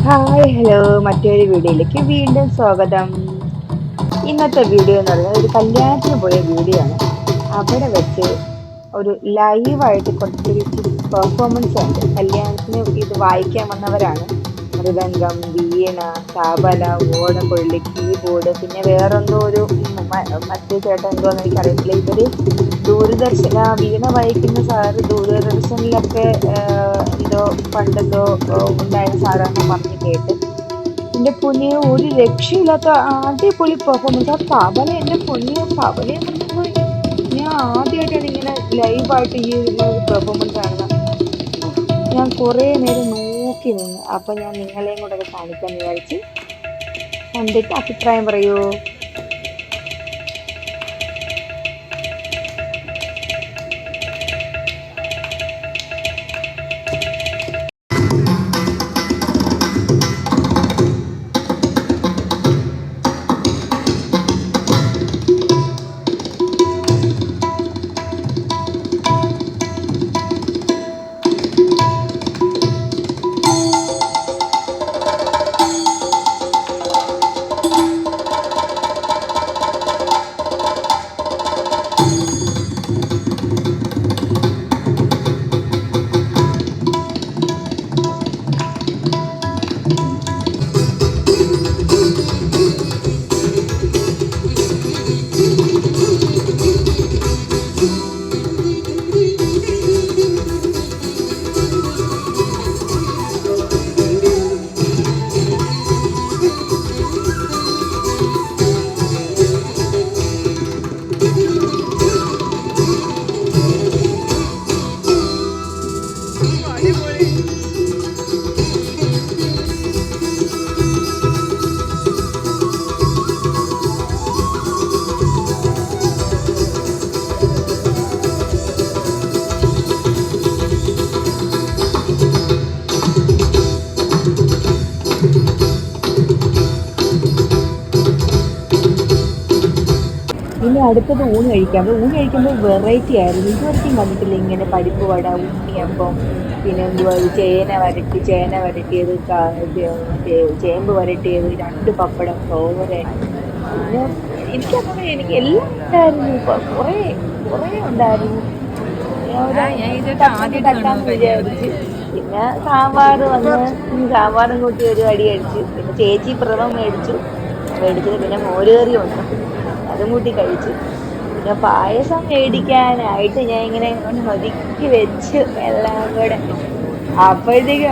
Hi hello, മറ്റൊരു വീഡിയോയിലേക്ക് വീണ്ടും സ്വാഗതം. ഇന്നത്തെ വീഡിയോ എന്ന് പറയുന്നത് ഒരു കല്യാണത്തിന് പോയ വീഡിയോ ആണ്. അവിടെ വെച്ച് ഒരു ലൈവായിട്ട് കുറച്ച് പെർഫോമൻസ് ഉണ്ട്. കല്യാണത്തിന് ഇത് വായിക്കാൻ വന്നവരാണ്. മൃദംഗം, വീണ, തബല, ഓടക്കുഴല്, കീബോർഡ്, പിന്നെ വേറെന്തോ ഒരു മറ്റേ ചേട്ടൻ എന്തോന്ന് എനിക്കറിയത്തില്ല. ഇവര് ദൂരദർശന വീണ വായിക്കുന്ന സാറ് ദൂരദർശനിലൊക്കെ എന്തോ പണ്ടെന്തോ ഉണ്ടായിരുന്ന സാറാണെന്ന് പറഞ്ഞ് കേട്ട്. എന്റെ പൊന്നിയെ ഒരു രക്ഷയില്ലാത്ത അടിപൊളി പെർഫോമൻസ്. ആ തബല എന്റെ പൊന്നിയെ തബലയെ കൊണ്ടുപോയി ഞാൻ ആദ്യമായിട്ടാണ് ഇങ്ങനെ ലൈവായിട്ട് ഈ ഒരു പെർഫോമൻസ് കാണുന്നത്. ഞാൻ കുറേ നേരം നോക്കി നിന്ന്. അപ്പൊ ഞാൻ നിങ്ങളെയും കൂടെ അത് കാണിക്കാൻ വിചാരിച്ച്. കണ്ടിട്ട് അഭിപ്രായം പറയൂ. ഇനി അടുത്തത് ഊണ് കഴിക്കാം. ഊണ് കഴിക്കുമ്പോൾ വെറൈറ്റി ആയിരുന്നു. ഇതുവരെയും കണ്ടിട്ടില്ല ഇങ്ങനെ പരിപ്പ് വട, ഉണ്ണിയപ്പം, പിന്നെ എന്തുവാ ചേന വരട്ടിയത്, ചേമ്പ് വരട്ടിയത്, 2 പപ്പടം, തോരൻ. പിന്നെ എനിക്ക് എല്ലാം ഉണ്ടായിരുന്നു. കുറേ കുറേ ഉണ്ടായിരുന്നു. തട്ടാന്ന് വിചാരിച്ച്. പിന്നെ സാമ്പാർ വന്ന് സാമ്പാറും കൂട്ടി ഒരു അടി അടിച്ചു. പിന്നെ ചേച്ചി പ്രഥമം മേടിച്ചത് പിന്നെ മോരുകറി വന്നു, അതും കൂട്ടി കഴിച്ചു. പിന്നെ പായസം മേടിക്കാനായിട്ട് ഞാൻ ഇങ്ങനെ ഒതുക്കി വെച്ചു എല്ലാം കൂടെ. അപ്പോഴത്തേക്കും